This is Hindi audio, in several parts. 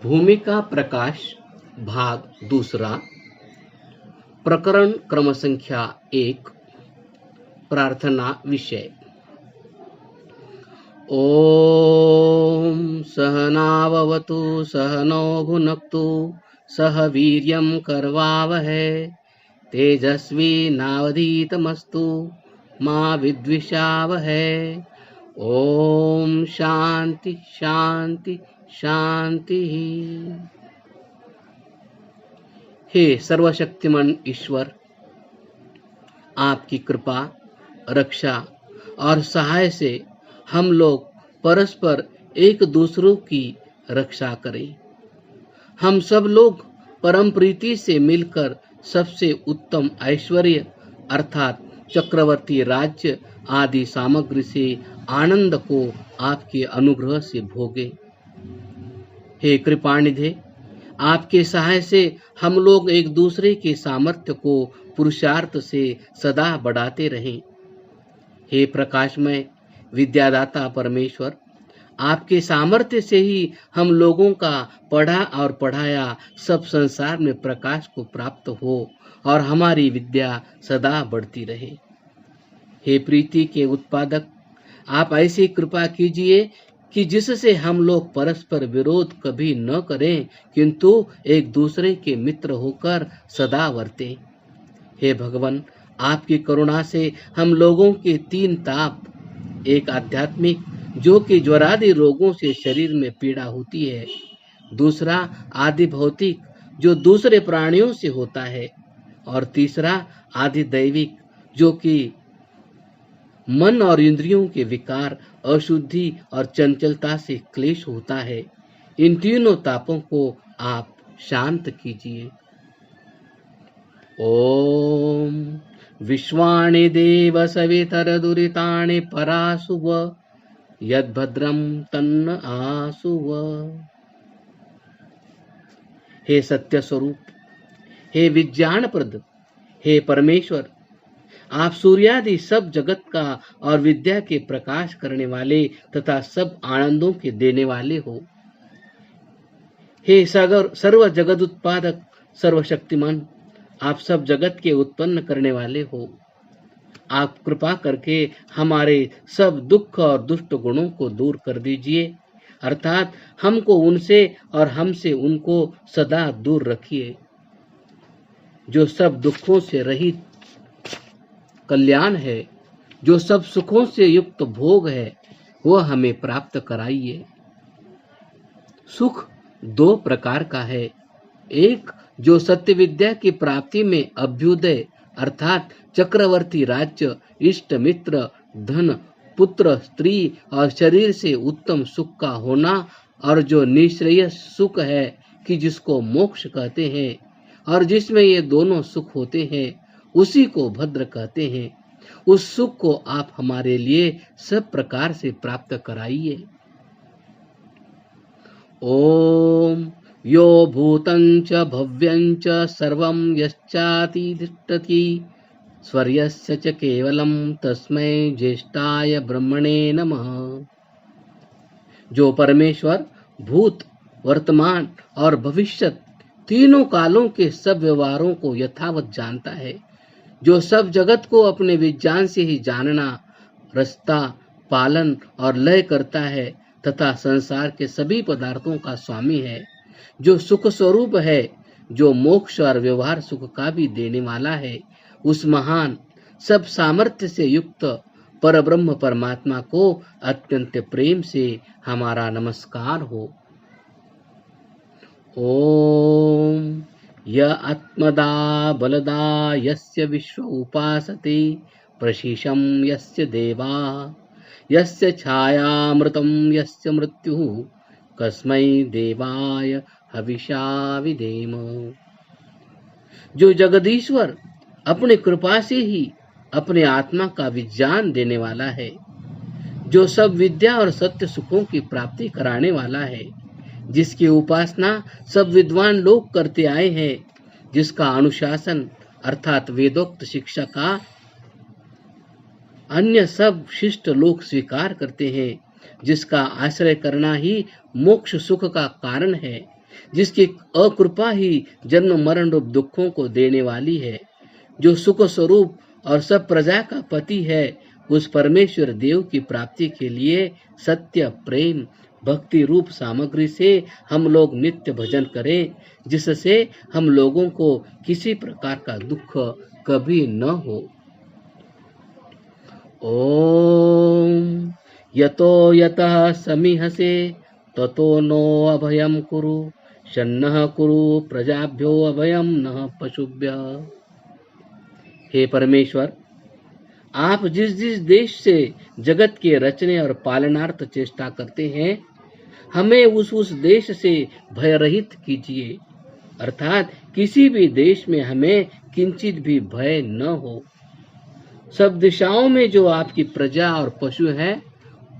भूमिका प्रकाश भाग दूसरा प्रकरण क्रम संख्या 1 प्रार्थना विषय। ओम सहनाववतु सहनौ भुनक्तु सह वीर्यं करवावहै तेजस्वी नावधीतमस्तु मा विद्विषावहै। ओम शांति शांति शांति। हे सर्वशक्तिमान ईश्वर, आपकी कृपा, रक्षा और सहाय से हम लोग परस्पर एक दूसरों की रक्षा करें। हम सब लोग परम प्रीति से मिलकर सबसे उत्तम ऐश्वर्य अर्थात चक्रवर्ती राज्य आदि सामग्री से आनंद को आपके अनुग्रह से भोगे। हे कृपानिधे, आपके सहाय से हम लोग एक दूसरे के सामर्थ्य को पुरुषार्थ से सदा बढ़ाते रहें। हे प्रकाशमय विद्यादाता परमेश्वर, आपके सामर्थ्य से ही हम लोगों का पढ़ा और पढ़ाया सब संसार में प्रकाश को प्राप्त हो और हमारी विद्या सदा बढ़ती रहे। हे प्रीति के उत्पादक, आप ऐसी कृपा कीजिए कि जिससे हम लोग परस्पर विरोध कभी न करें किंतु एक दूसरे के मित्र होकर सदा वर्तें। हे भगवान, आपकी करुणा से हम लोगों के 3 ताप, एक आध्यात्मिक जो कि ज्वरादि रोगों से शरीर में पीड़ा होती है, दूसरा आदि भौतिक जो दूसरे प्राणियों से होता है, और तीसरा आदि दैविक जो कि मन और इंद्रियों के विकार, अशुद्धि और चंचलता से क्लेश होता है, इन तीनों तापों को आप शांत कीजिए। ओम विश्वाणि देव सवितर दुरितानि परासुव यद्भद्रम तन्न आसुव। हे सत्य स्वरूप, हे विज्ञान प्रद, हे परमेश्वर, आप सूर्यादि सब जगत का और विद्या के प्रकाश करने वाले तथा सब आनंदों के देने वाले हो। हे सर्व जगत उत्पादक सर्वशक्तिमान, आप सब जगत के उत्पन्न करने वाले हो। आप कृपा करके हमारे सब दुख और दुष्ट गुणों को दूर कर दीजिए, अर्थात हमको उनसे और हमसे उनको सदा दूर रखिए। जो सब दुखों से रहित कल्याण है, जो सब सुखों से युक्त भोग है, वह हमें प्राप्त कराइए। सुख 2 प्रकार का है। एक जो सत्य विद्या की प्राप्ति में अभ्युदय अर्थात चक्रवर्ती राज्य, इष्ट मित्र, धन, पुत्र, स्त्री और शरीर से उत्तम सुख का होना, और जो निश्रेयस सुख है कि जिसको मोक्ष कहते हैं और जिसमें ये दोनों सुख होते हैं, उसी को भद्र कहते हैं। उस सुख को आप हमारे लिए सब प्रकार से प्राप्त कराइए। ओम यो भूतं च भव्यं च सर्वं यश्चातिष्ठति स्वर्यस्य च केवलं तस्मै ज्येष्ठाय ब्रह्मणे नमः। जो परमेश्वर भूत, वर्तमान और भविष्यत तीनों कालों के सब व्यवहारों को यथावत जानता है, जो सब जगत को अपने विज्ञान से ही जानना, रचता, पालन और लय करता है तथा संसार के सभी पदार्थों का स्वामी है, जो सुख स्वरूप है, जो मोक्ष और व्यवहार सुख का भी देने वाला है, उस महान सब सामर्थ्य से युक्त परब्रह्म परमात्मा को अत्यंत प्रेम से हमारा नमस्कार हो। ओम य आत्मदा बलदा यस्य विश्व उपासते प्रशिशं यस्य देवा यस्य छायामृतं यस्य मृत्युः कस्मै देवाय हविषा विधेम। जो जगदीश्वर अपने कृपा से ही अपने आत्मा का विज्ञान देने वाला है, जो सब विद्या और सत्य सुखों की प्राप्ति कराने वाला है, जिसकी उपासना सब विद्वान लोग करते आए हैं, जिसका अनुशासन अर्थात वेदोक्त शिक्षा का अन्य सब शिष्ट लोग स्वीकार करते हैं, जिसका आश्रय करना ही मोक्ष सुख का कारण है, जिसकी अकृपा ही जन्म मरण रूप दुखों को देने वाली है, जो सुख स्वरूप और सब प्रजा का पति है, उस परमेश्वर देव की प्राप्ति के लिए सत्य, प्रेम, भक्ति रूप सामग्री से हम लोग नित्य भजन करें, जिससे हम लोगों को किसी प्रकार का दुख कभी न हो। ओम यतो यतः समीहसे ततो नो अभयम कुरु, शन्नः कुरु प्रजाभ्यो अभयम नः पशुभ्यः। हे परमेश्वर, आप जिस जिस देश से जगत के रचने और पालनार्थ चेष्टा करते हैं, हमें उस देश से भय रहित कीजिए, अर्थात किसी भी देश में हमें किंचित भी भय न हो। सब दिशाओं में जो आपकी प्रजा और पशु हैं,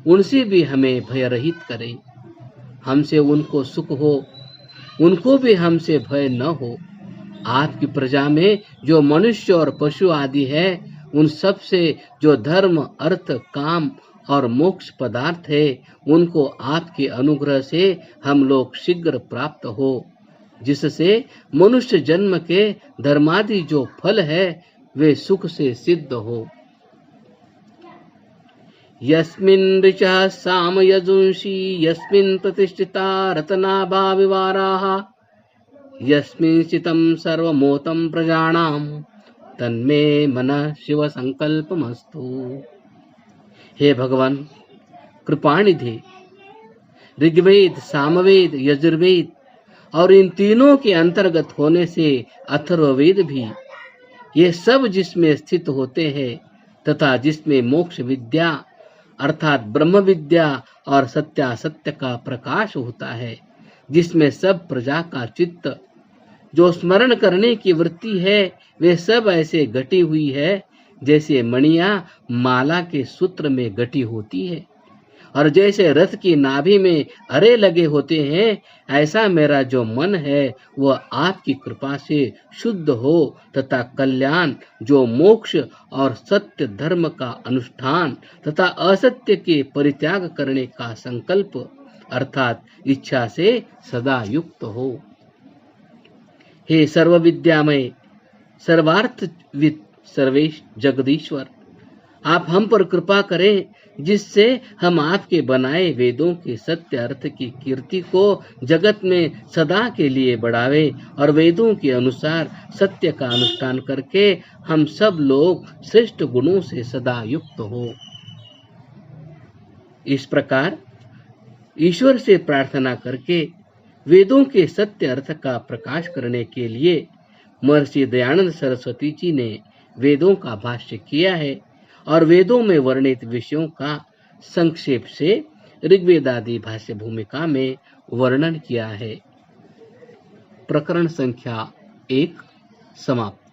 उनसे भी हमें भय रहित करें। हमसे उनको सुख हो, उनको भी हमसे भय न हो। आपकी प्रजा में जो मनुष्य और पशु आदि है, उन सब से जो धर्म, अर्थ, काम और मोक्ष पदार्थ है, उनको आपके अनुग्रह से हम लोग शीघ्र प्राप्त हो, जिससे मनुष्य जन्म के धर्मादि जो फल है वे सुख से सिद्ध हो। यस्मिन् ऋचः साम यजुंषि, यस्मिन् प्रतिष्ठिता रत्नाभा विवाराः, यस्मिन् स्थितं सर्वमोतं प्रजानां, तन्मे मनः शिव संकल्पमस्तु। हे भगवान कृपानिधि, ऋग्वेद, सामवेद, यजुर्वेद और इन तीनों के अंतर्गत होने से अथर्ववेद भी, ये सब जिसमें स्थित होते हैं तथा जिसमें मोक्ष विद्या अर्थात ब्रह्म विद्या और सत्यासत्य का प्रकाश होता है, जिसमें सब प्रजा का चित्त जो स्मरण करने की वृत्ति है, वे सब ऐसे घटी हुई है जैसे मणियां माला के सूत्र में घटी होती है, और जैसे रथ की नाभि में अरे लगे होते हैं, ऐसा मेरा जो मन है वह आपकी कृपा से शुद्ध हो तथा कल्याण जो मोक्ष और सत्य धर्म का अनुष्ठान तथा असत्य के परित्याग करने का संकल्प अर्थात इच्छा से सदा युक्त हो। हे सर्व विद्यामय, सर्वार्थविद, सर्वेश जगदीश्वर, आप हम पर कृपा करें, जिससे हम आपके बनाए वेदों के सत्य अर्थ की कीर्ति को जगत में सदा के लिए बढ़ावे और वेदों के अनुसार सत्य का अनुष्ठान करके हम सब लोग श्रेष्ठ गुणों से सदा युक्त हो। इस प्रकार ईश्वर से प्रार्थना करके वेदों के सत्य अर्थ का प्रकाश करने के लिए महर्षि दयानंद सरस्वती जी ने वेदों का भाष्य किया है और वेदों में वर्णित विषयों का संक्षेप से ऋग्वेद आदि भाष्य भूमिका में वर्णन किया है। प्रकरण संख्या 1 समाप्त।